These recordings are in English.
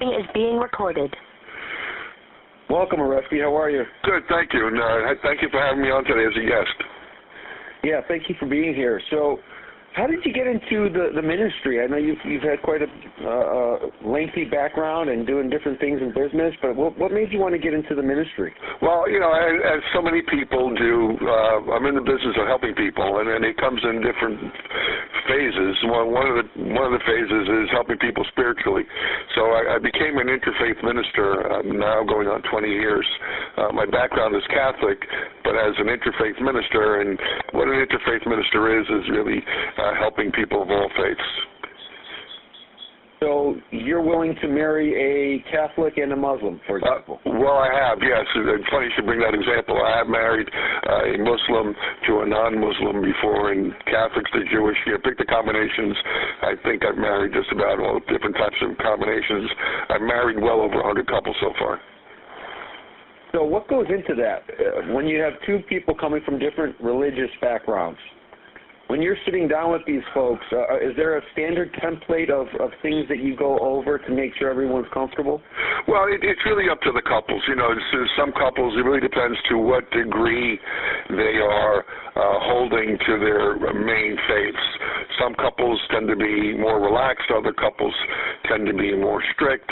Is being recorded. Welcome, Oreste. How are you? Good, thank you. And thank you for having me on today as a guest. Yeah, thank you for being here. So, how did you get into the ministry? I know you've had quite a lengthy background and doing different things in business, but what made you want to get into the ministry? Well, you know, as so many people do, I'm in the business of helping people, and it comes in different phases. One of the phases is helping people spiritually. So I became an interfaith minister now going on 20 years. My background is Catholic, but as an interfaith minister, and what an interfaith minister is really helping people of all faiths. So you're willing to marry a Catholic and a Muslim, for example? Well, I have, yes. It's funny you should bring that example. I have married a Muslim to a non-Muslim before, and Catholics to Jewish. You pick the combinations. I think I've married just about all different types of combinations. I've married well over 100 couples so far. So what goes into that? When you have two people coming from different religious backgrounds, when you're sitting down with these folks, is there a standard template of things that you go over to make sure everyone's comfortable? Well, it's really up to the couples. You know, some couples, it really depends to what degree they are holding to their main faiths. Some couples tend to be more relaxed. Other couples tend to be more strict.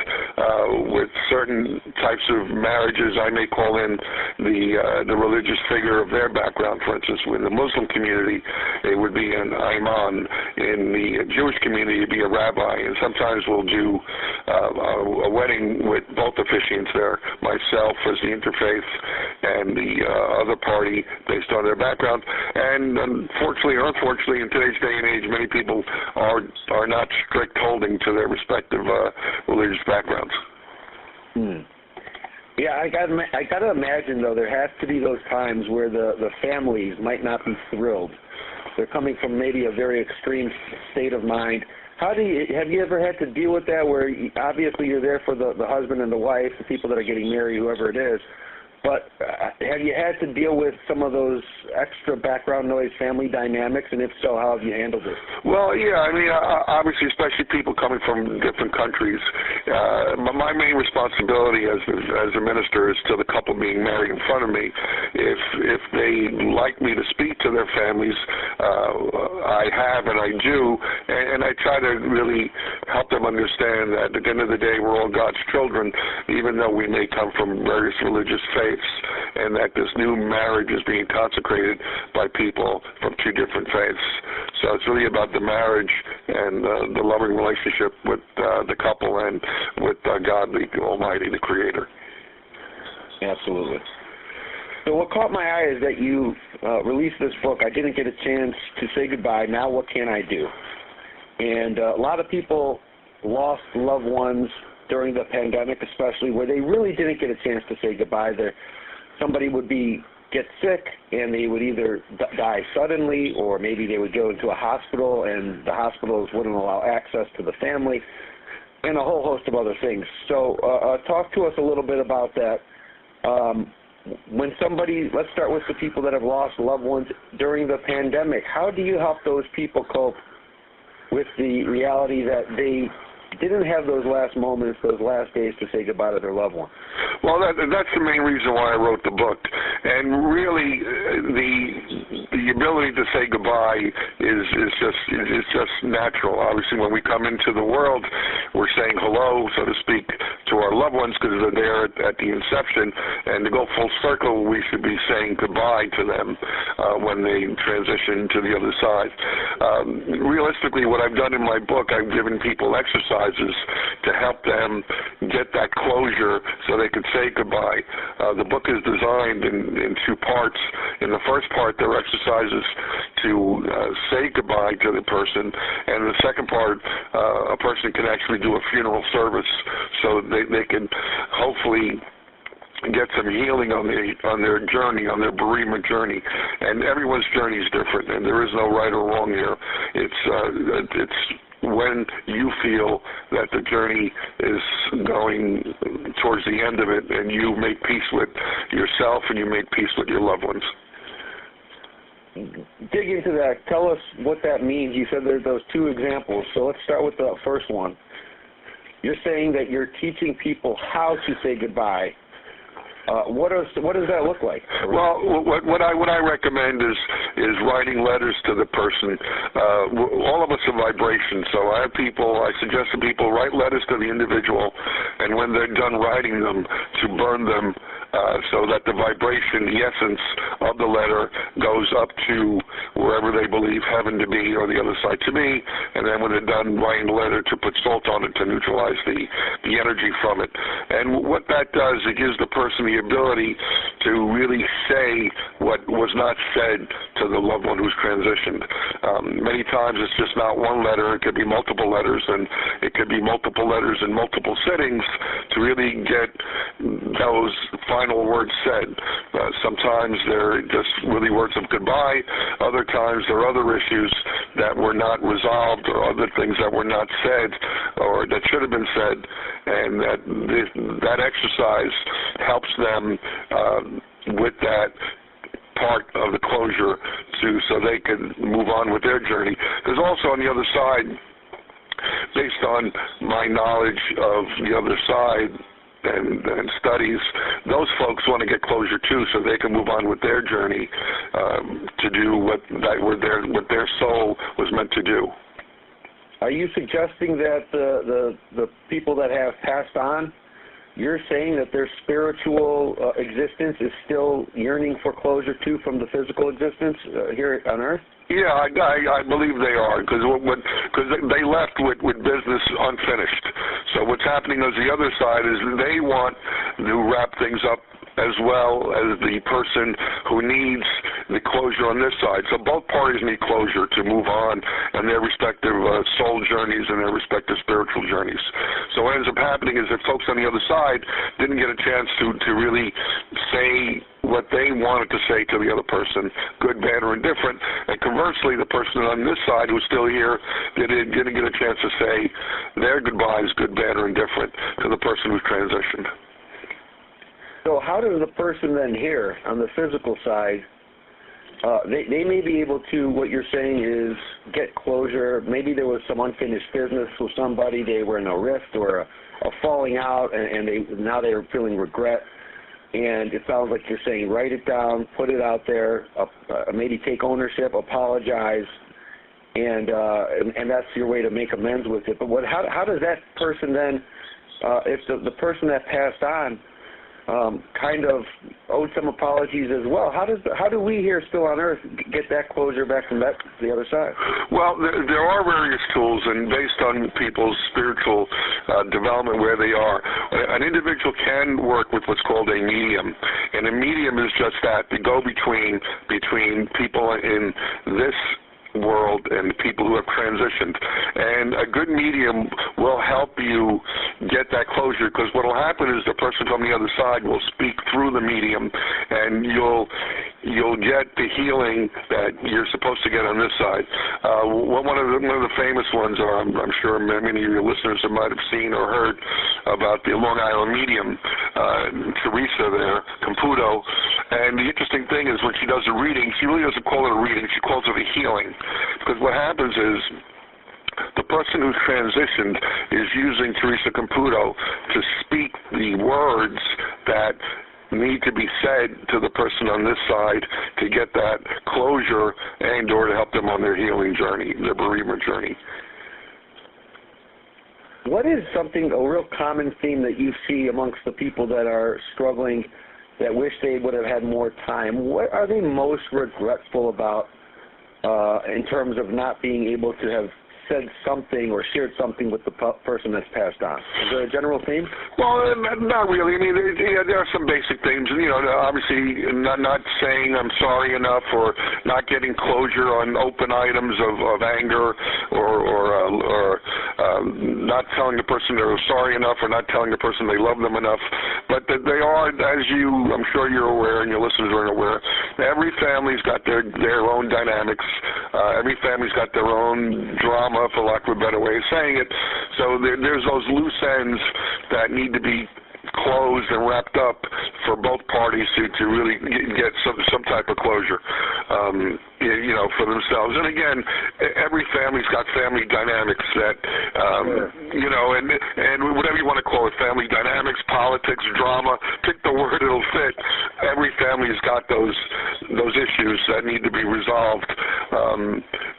With certain types of marriages, I may call in the religious figure of their background. For instance, in the Muslim community, it would be an imam. In the Jewish community, it'd be a rabbi. And sometimes we'll do a wedding with both officiants there, myself as the interfaith and the other party based on their background. And unfortunately or unfortunately, in today's day and age, many people are not strict holding to their respective religious backgrounds. Yeah, I got to imagine, though, there has to be those times where the families might not be thrilled. They're coming from maybe a very extreme state of mind. Have you ever had to deal with that where obviously you're there for the husband and the wife, the people that are getting married, whoever it is, but have you had to deal with some of those extra background noise family dynamics, and if so, how have you handled it? Well, yeah, I mean, obviously, especially people coming from different countries, my main responsibility as a minister is to the couple being married in front of me. If they like me to speak to their families, I have and I do, and I try to really help them understand that at the end of the day, we're all God's children, even though we may come from various religious faiths, and that this new marriage is being consecrated by people from two different faiths. So it's really about the marriage and the loving relationship with the couple and with God, the Almighty, the Creator. Absolutely. So what caught my eye is that you released this book, I Didn't Get a Chance to Say Goodbye, Now What Can I Do? And a lot of people lost loved ones during the pandemic, especially, where they really didn't get a chance to say goodbye. Somebody would get sick, and they would either die suddenly, or maybe they would go into a hospital, and the hospitals wouldn't allow access to the family, and a whole host of other things. So talk to us a little bit about that. When let's start with the people that have lost loved ones during the pandemic. How do you help those people cope with the reality that they didn't have those last moments, those last days to say goodbye to their loved one? Well, that's the main reason why I wrote the book. And really, the ability to say goodbye is just natural. Obviously, when we come into the world, we're saying hello, so to speak, to our loved ones because they're there at the inception. And to go full circle, we should be saying goodbye to them when they transition to the other side. Realistically, what I've done in my book, I've given people exercises to help them get that closure so they could say goodbye. The book is designed in two parts. In the first part, there are exercises to say goodbye to the person, and in the second part, a person can actually do a funeral service so they can hopefully get some healing on their journey, on their bereavement journey. And everyone's journey is different, and there is no right or wrong here. It's when you feel that the journey is going towards the end of it, and you make peace with yourself and you make peace with your loved ones. Dig into that. Tell us what that means. You said there's those two examples, so let's start with the first one. You're saying that you're teaching people how to say goodbye. What does that look like? Well, what I recommend is writing letters to the person. All of us are vibration, so I suggest that people write letters to the individual, and when they're done writing them, to burn them so that the vibration, the essence of the letter, goes up to wherever they believe heaven to be or the other side to be, and then when they're done writing the letter, to put salt on it to neutralize the energy from it. And what that does, it gives the person the ability to really say what was not said to the loved one who's transitioned. Many times it's just not one letter, it could be multiple letters, and it could be multiple letters in multiple sittings to really get those final words said. Sometimes they're just really words of goodbye, other times there are other issues that were not resolved or other things that were not said or that should have been said, and that exercise helps them with that part of the closure so they can move on with their journey. Because also on the other side, based on my knowledge of the other side and studies, those folks want to get closure too, so they can move on with their journey to do what their soul was meant to do. Are you suggesting that the people that have passed on, you're saying that their spiritual existence is still yearning for closure too from the physical existence here on Earth? Yeah, I believe they are, because they left with business unfinished. So what's happening on the other side is they want to wrap things up as well as the person who needs the closure on this side. So both parties need closure to move on in their respective soul journeys and their respective spiritual journeys. So what ends up happening is that folks on the other side didn't get a chance to really say what they wanted to say to the other person, good, bad, or indifferent, and conversely, the person on this side who's still here didn't get a chance to say their goodbyes, good, bad, or indifferent, to the person who's transitioned. So how does the person then here on the physical side, they may be able to, what you're saying is, get closure. Maybe there was some unfinished business with somebody, they were in a rift or a falling out, and now they're feeling regret. And it sounds like you're saying write it down, put it out there, maybe take ownership, apologize, and that's your way to make amends with it. But how does that person then, if the person that passed on kind of owed some apologies as well, how do we here still on Earth get that closure back from the other side? Well, there are various tools, and based on people's spiritual development where they are, an individual can work with what's called a medium, and a medium is just that, to go between people in this world and people who have transitioned. And a good medium will help you get that closure, because what will happen is the person from the other side will speak through the medium, and you'll get the healing that you're supposed to get on this side. One of the famous ones, or I'm sure many of your listeners might have seen or heard about the Long Island medium, Teresa there, Computo. And the interesting thing is when she does a reading, she really doesn't call it a reading, she calls it a healing. Because what happens is the person who's transitioned is using Teresa Computo to speak the words that need to be said to the person on this side to get that closure and or to help them on their healing journey, their bereavement journey. What is a real common theme that you see amongst the people that are struggling, that wish they would have had more time? What are they most regretful about in terms of not being able to have said something or shared something with the person that's passed on? Is there a general theme? Well, not really. I mean, there are some basic themes. You know, obviously not saying I'm sorry enough, or not getting closure on open items of anger, or not telling the person they're sorry enough, or not telling the person they love them enough. But they are, as I'm sure you're aware, and your listeners are aware, every family's got their own dynamics. Every family's got their own drama, for lack of a better way of saying it. So there's those loose ends that need to be closed and wrapped up for both parties to really get some type of closure, for themselves. And again, every family's got family dynamics that, and whatever you want to call it, family dynamics, politics, drama, pick the word, it'll fit. Every family's got those issues that need to be resolved,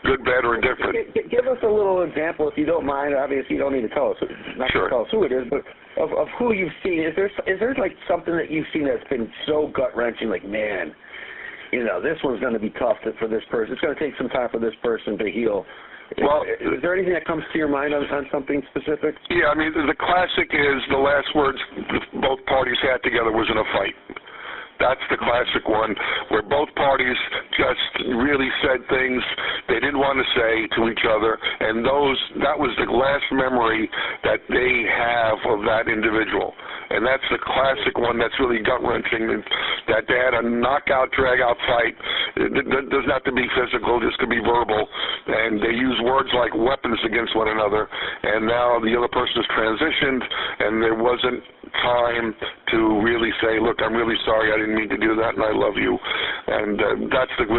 good, bad, or indifferent. Give us a little example, if you don't mind. Obviously, you don't need to tell us, not Sure. to tell us who it is, but of who you've seen. Is there like something that you've seen that's been so gut-wrenching, like, man, this one's going to be tough for this person. It's going to take some time for this person to heal. Well, is there anything that comes to your mind on something specific? Yeah, I mean, the classic is the last words both parties had together was in a fight. That's the classic one, where both parties just really said things they didn't want to say to each other, and that was the last memory that they have of that individual. And that's the classic one that's really gut-wrenching, that they had a knockout, drag-out fight. It doesn't have to be physical, just to be verbal, and they use words like weapons against one another, and now the other person has transitioned, and there wasn't time to really say, look, I'm really sorry, I didn't mean to do that, and I love you. And that's if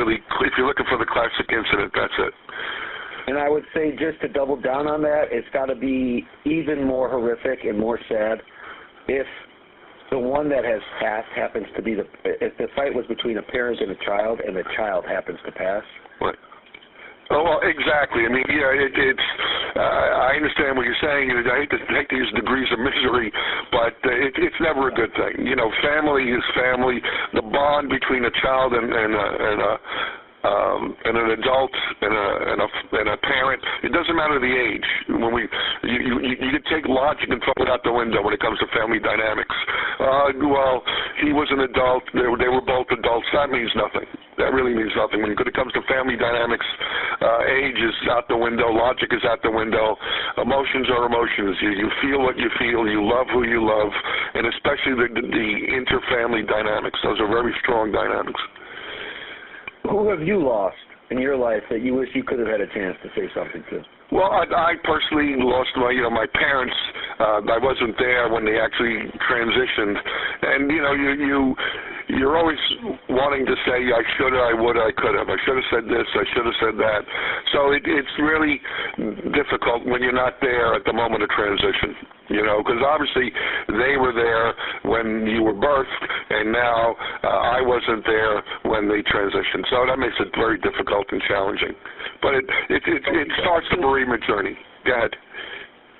you're looking for the classic incident, that's it. And I would say, just to double down on that, it's got to be even more horrific and more sad if the one that has passed happens to be if the fight was between a parent and a child happens to pass. Right. Oh, well, exactly. I mean, yeah, I understand what you're saying. I hate to use degrees of misery, but it's never a good thing. Family is family. The bond between a child and an adult and a parent, it doesn't matter the age. When you can take logic and throw it out the window when it comes to family dynamics. Well, he was an adult. They were both adults. That means nothing. That really means nothing. When it comes to family dynamics, age is out the window, logic is out the window, emotions are emotions. You feel what you feel, you love who you love, and especially the inter-family dynamics. Those are very strong dynamics. Who have you lost in your life that you wish you could have had a chance to say something to? Well, I personally lost my parents. I wasn't there when they actually transitioned, and you're always wanting to say, I should have, I would have, I could have. I should have said this, I should have said that. So it's really difficult when you're not there at the moment of transition, because obviously they were there when you were birthed, and now I wasn't there when they transitioned. So that makes it very difficult and challenging. But it starts the bereavement journey. Go ahead.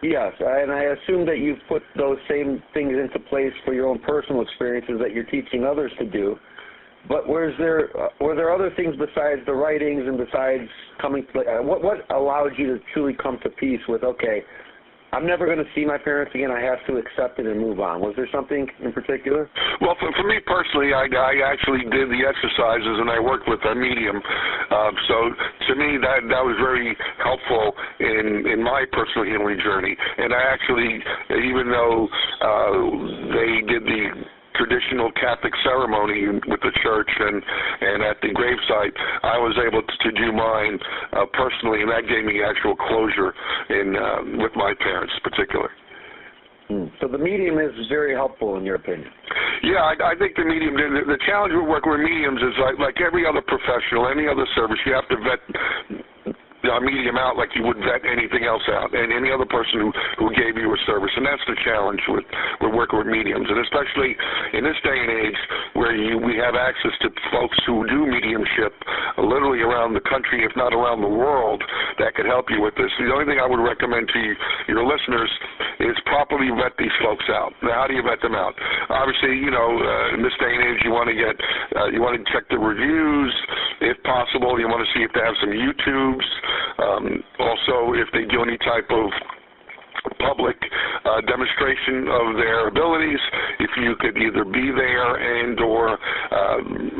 Yes, and I assume that you've put those same things into place for your own personal experiences that you're teaching others to do. But were there other things besides the writings and besides coming to, what allowed you to truly come to peace with, okay, I'm never going to see my parents again, I have to accept it and move on? Was there something in particular? Well, for me personally, I actually did the exercises and I worked with a medium. So to me, that was very helpful in my personal healing journey. And I actually, even though they did the traditional Catholic ceremony with the church and at the gravesite, I was able to do mine personally, and that gave me actual closure with my parents in particular. So the medium is very helpful in your opinion? Yeah, I think the medium, the challenge with working with mediums is like every other professional, any other service, you have to vet medium out like you would vet anything else out, and any other person who gave you a service. And that's the challenge with working with mediums, and especially in this day and age where we have access to folks who do mediumship literally around the country, if not around the world, that could help you with this. The only thing I would recommend to your listeners is properly vet these folks out. Now, how do you vet them out? Obviously, in this day and age, you want to check the reviews, if possible. You want to see if they have some YouTubes. Also, if they do any type of public demonstration of their abilities, if you could either be there and or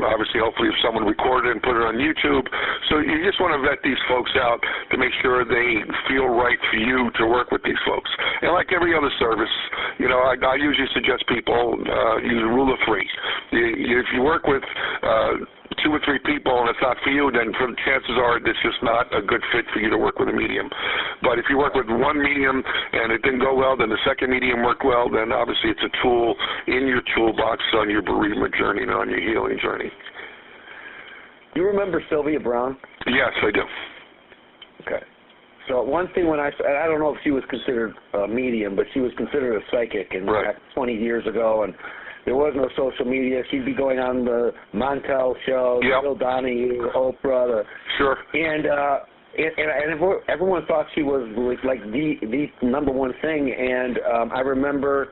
obviously hopefully if someone recorded it and put it on YouTube. So you just want to vet these folks out to make sure they feel right for you to work with these folks. And like every other service, I usually suggest people use the rule of three. If you work with 2 or 3 people and it's not for you, then chances are it's just not a good fit for you to work with a medium. But if you work with one medium and it didn't go well, then the second medium worked well, then obviously it's a tool in your toolbox on your bereavement journey and on your healing journey. You remember Sylvia Brown? Yes, I do. Okay. So one thing I don't know if she was considered a medium, but she was considered a psychic back 20 years ago, and there was no social media. She'd be going on the Montel show, Bill Donahue, Oprah. Sure. And everyone thought she was like the number one thing. And I remember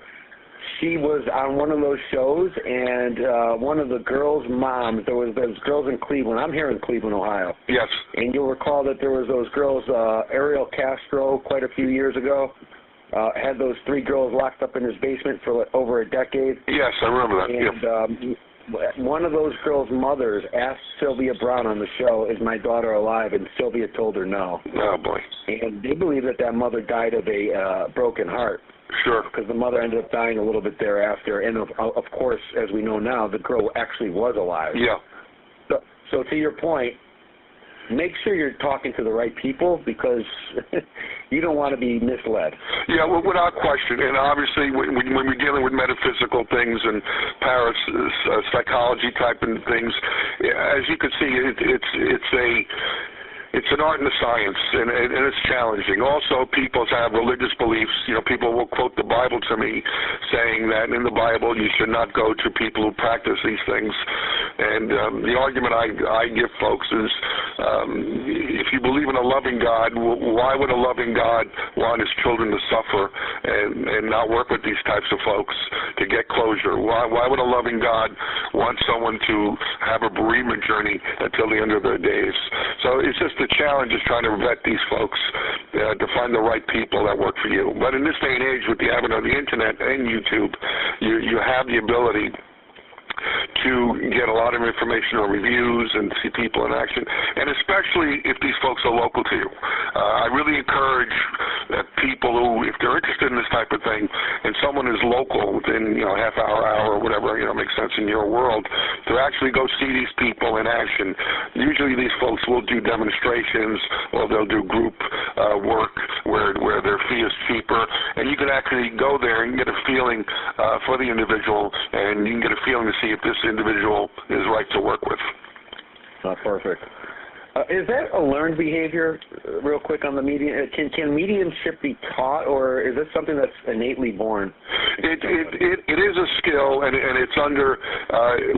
she was on one of those shows, and one of the girls' moms, there was those girls in Cleveland. I'm here in Cleveland, Ohio. Yes. And you'll recall that there was those girls, Ariel Castro, quite a few years ago, had those 3 girls locked up in his basement for over a decade. Yes, I remember that. And one of those girls' mothers asked Sylvia Brown on the show, "Is my daughter alive?" And Sylvia told her no. Oh, boy. And they believe that mother died of a broken heart. Sure. Because the mother ended up dying a little bit thereafter. And, of course, as we know now, the girl actually was alive. Yeah. So to your point, make sure you're talking to the right people, because you don't want to be misled. Yeah, well, without question. And obviously, when we're dealing with metaphysical things and psychology type of things, as you can see, it's an art and a science, and it's challenging. Also, people have religious beliefs. People will quote the Bible to me, saying that in the Bible you should not go to people who practice these things. And the argument I give folks is, if you believe in a loving God, why would a loving God want his children to suffer and not work with these types of folks to get closure? Why would a loving God want someone to have a bereavement journey until the end of their days? So it's just the challenge is trying to vet these folks to find the right people that work for you. But in this day and age, with the advent of the internet and YouTube, you have the ability to get a lot of information on reviews and see people in action, and especially if these folks are local to you. I really encourage that people who, if they're interested in this type of thing, and someone is local within half hour, or whatever makes sense in your world, to actually go see these people in action. Usually these folks will do demonstrations, or they'll do group work where their fee is cheaper, and you can actually go there and get a feeling for the individual, and you can get a feeling to see if this individual is right to work with. Perfect. Is that a learned behavior, real quick on the medium? Can mediumship be taught, or is this something that's innately born? It is a skill, and it's under,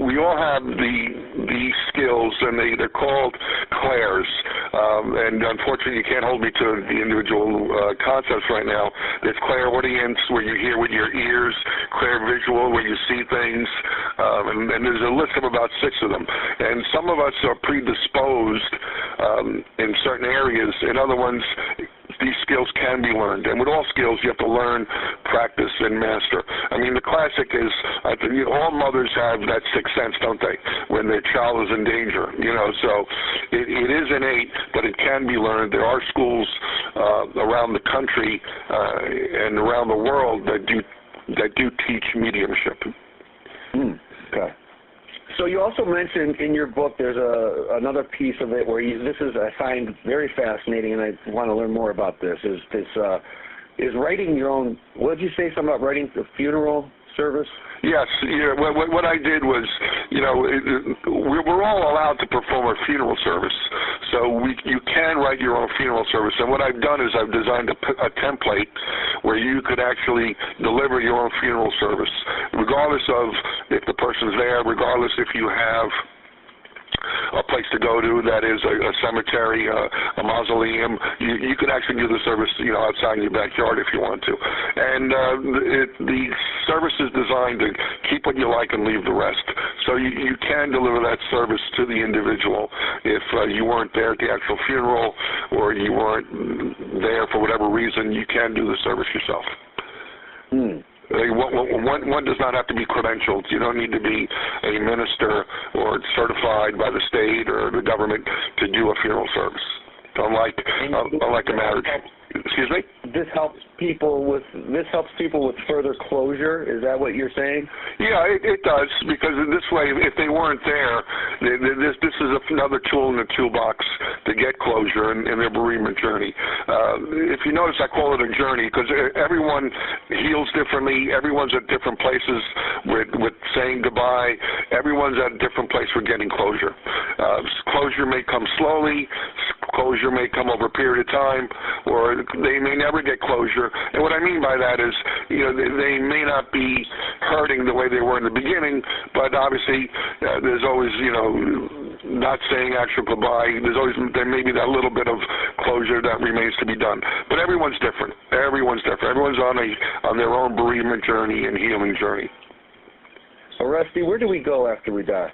we all have the skills, and they're called clairs. And unfortunately, you can't hold me to the individual concepts right now. There's clairaudience, where you hear with your ears, clairvisual, where you see things, and there's a list of about 6 of them. And some of us are predisposed in certain areas. In other ones, these skills can be learned. And with all skills, you have to learn, practice, and master. I mean, the classic is, all mothers have that 6th sense, don't they, when their child is in danger. So it is innate, but it can be learned. There are schools around the country and around the world that do teach mediumship. Okay. So you also mentioned in your book, there's another piece of it where this is, I find very fascinating, and I want to learn more about this, is writing your own, what did you say, something about writing the funeral service? Yes. Yeah. What I did was, we're all allowed to perform a funeral service, so you can write your own funeral service. And what I've done is I've designed a template where you could actually deliver your own funeral service, regardless of if the person's there, regardless if you have a place to go to that is a cemetery, a mausoleum. You could actually do the service, outside in your backyard if you want to. And the service is designed to keep what you like and leave the rest. So you can deliver that service to the individual if you weren't there at the actual funeral, or you weren't there for whatever reason. You can do the service yourself. One does not have to be credentialed. You don't need to be a minister or certified by the state or the government to do a funeral service, unlike a marriage. Excuse me? This helps people with further closure. Is that what you're saying? Yeah, it does, because in this way, if they weren't there, this is another tool in the toolbox to get closure in their bereavement journey. If you notice, I call it a journey because everyone heals differently. Everyone's at different places with saying goodbye. Everyone's at a different place for getting closure. Closure may come slowly. Closure may come over a period of time, or they may never get closure. And what I mean by that is, they may not be hurting the way they were in the beginning, but obviously there's always, not saying actual goodbye. There may be that little bit of closure that remains to be done. But everyone's different. Everyone's different. Everyone's on their own bereavement journey and healing journey. Oreste, where do we go after we die?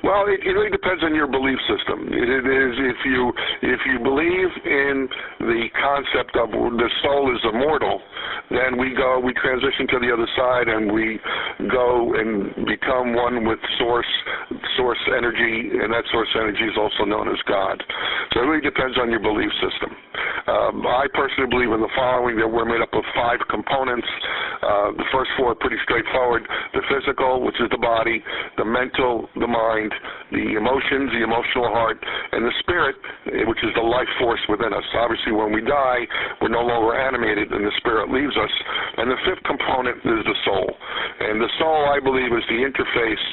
Well, it really depends on your belief system. It is if you believe in the concept of the soul is immortal, then we transition to the other side and we go and become one with source energy, and that source energy is also known as God. So it really depends on your belief system. I personally believe in the following, that we're made up of 5 components. The first 4 are pretty straightforward. The physical, which is the body, the mental, the mind, the emotions, the emotional heart, and the spirit, which is the life force within us. Obviously, when we die, we're no longer animated, and the spirit leaves us. And the 5th component is the soul. And the soul, I believe, is the interface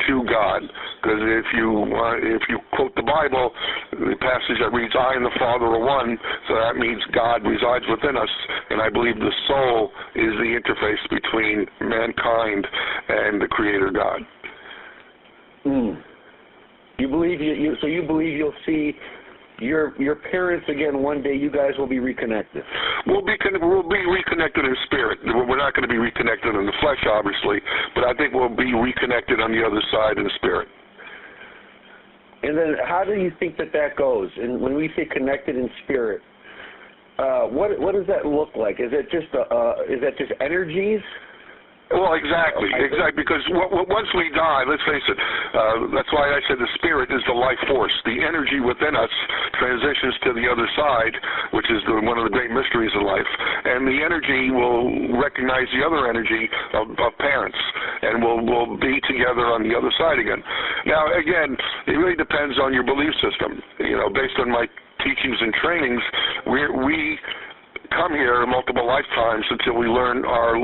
to God. Because if you quote the Bible, the passage that reads, "I and the Father are one," so that means God resides within us. And I believe the soul is the interface between mankind and the Creator God. You believe you believe you'll see your parents again one day. You guys will be reconnected. We'll be reconnected in spirit. We're not going to be reconnected in the flesh, obviously, but I think we'll be reconnected on the other side in spirit. And then, how do you think that goes? And when we say connected in spirit, what does that look like? Is that just energies? Well, exactly, because once we die, let's face it, that's why I said the spirit is the life force. The energy within us transitions to the other side, which is one of the great mysteries of life, and the energy will recognize the other energy of parents, and we'll be together on the other side again. Now, again, it really depends on your belief system. Based on my teachings and trainings, we come here multiple lifetimes until we learn our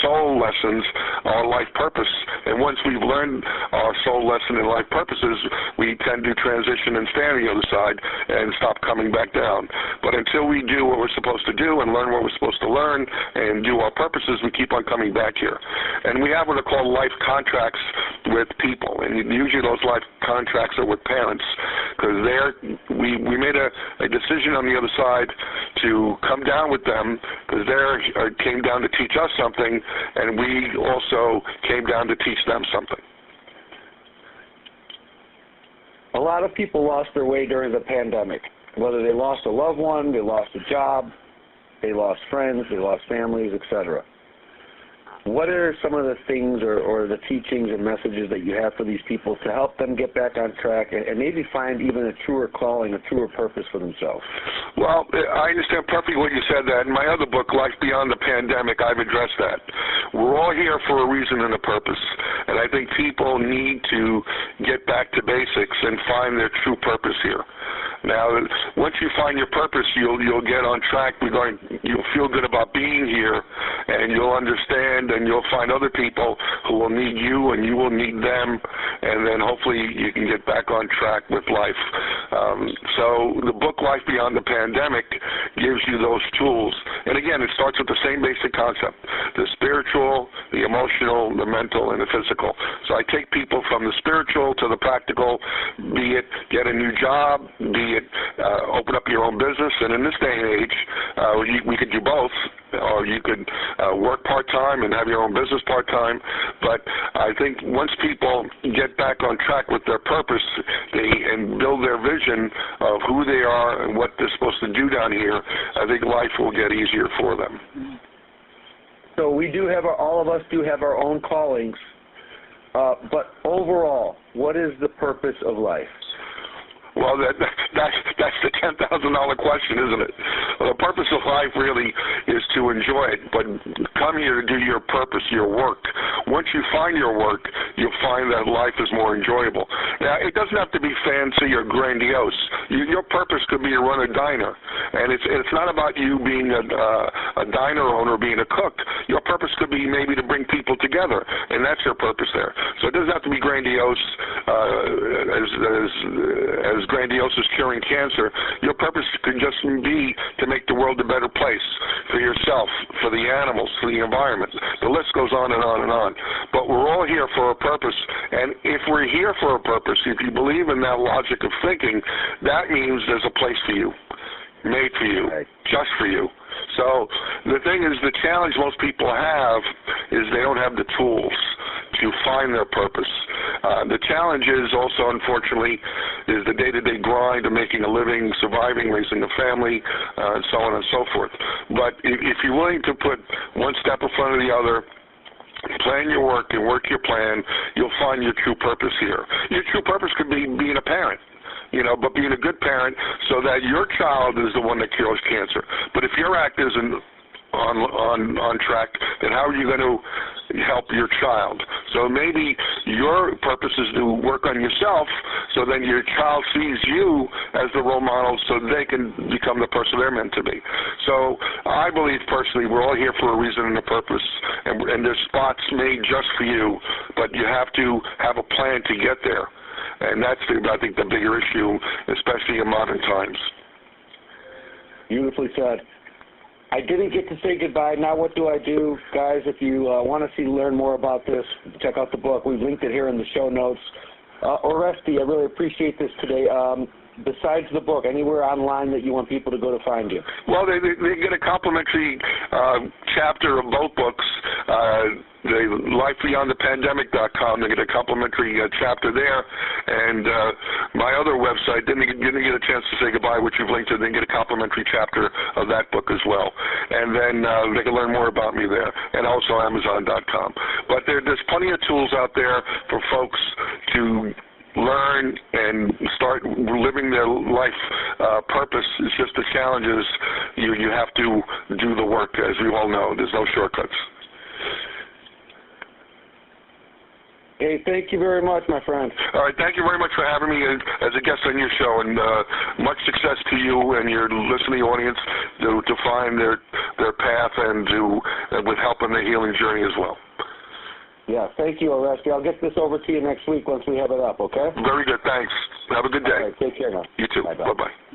soul lessons, our life purpose. And once we've learned our soul lesson and life purposes, we tend to transition and stand on the other side and stop coming back down. But until we do what we're supposed to do and learn what we're supposed to learn and do our purposes, we keep on coming back here. And we have what are called life contracts with people. And usually those life contracts are with parents, because we made a decision on the other side to come down with them, because they came down to teach us something, and we also came down to teach them something. A lot of people lost their way during the pandemic. Whether they lost a loved one, they lost a job, they lost friends, they lost families, etc. What are some of the things or the teachings and messages that you have for these people to help them get back on track and maybe find even a truer calling, a truer purpose for themselves? Well, I understand perfectly what you said that. In my other book, Life Beyond the Pandemic, I've addressed that. We're all here for a reason and a purpose, and I think people need to get back to basics and find their true purpose here. Now, once you find your purpose, you'll get on track. You'll feel good about being here, and you'll understand, and you'll find other people who will need you, and you will need them, and then hopefully you can get back on track with life. So the book Life Beyond the Pandemic gives you those tools. And again, it starts with the same basic concept: the spiritual, the emotional, the mental, and the physical. So I take people from the spiritual to the practical, be it get a new job, be it open up your own business. And in this day and age, we could do both, or you could work part-time and have your own business part-time. But I think once people get back on track with their purpose and build their vision of who they are and what they're supposed to do down here, I think life will get easier for them. So we do have all of us do have our own callings, but overall, what is the purpose of life? Well, that's the $10,000 question, isn't it? the purpose of life really is to enjoy it, but come here to do your purpose, your work. Once you find your work, you'll find that life is more enjoyable. Now, it doesn't have to be fancy or grandiose. Your purpose could be to run a diner, and it's not about you being a diner owner or being a cook. Your purpose could be maybe to bring people together, and that's your purpose there. So it doesn't have to be grandiose, as grandiose as curing cancer. Your purpose could just be to make the world a better place for yourself, for the animals, for the environment. The list goes on and on and on. But we're all here for a purpose, and if we're here for a purpose, if you believe in that logic of thinking, that means there's a place for you, made for you, just for you. So the thing is, the challenge most people have is they don't have the tools to find their purpose. The challenge is also, unfortunately, is the day-to-day grind of making a living, surviving, raising a family, and so on and so forth. But if you're willing to put one step in front of the other, plan your work and work your plan, you'll find your true purpose here. Your true purpose could be being a parent, but being a good parent so that your child is the one that cures cancer. But if your act isn't on track, then how are you going to help your child? So maybe your purpose is to work on yourself, so then your child sees you as the role model so they can become the person they're meant to be. So I believe personally we're all here for a reason and a purpose, and there's spots made just for you, but you have to have a plan to get there. And that's, I think, the bigger issue, especially in modern times. Beautifully said. I didn't get to say goodbye. Now what do I do? Guys, if you want to learn more about this, check out the book. We've linked it here in the show notes. Oreste, I really appreciate this today. Besides the book, anywhere online that you want people to go to find you? Well, they get a complimentary chapter of both books. LifeBeyondThePandemic.com. They get a complimentary chapter there, and my other website didn't get a chance to say goodbye, which you've linked to. They get a complimentary chapter of that book as well, and then they can learn more about me there, and also Amazon.com. But there's plenty of tools out there for folks to learn and start living their life purpose. It's just the challenge is you have to do the work, as we all know. There's no shortcuts. Hey, thank you very much, my friend. All right, thank you very much for having me as a guest on your show, and much success to you and your listening audience to find their path and with help in the healing journey as well. Yeah, thank you, Oreste. I'll get this over to you next week once we have it up, okay? Very good, thanks. Have a good day. All right, take care now. You too. Bye-bye. Bye-bye.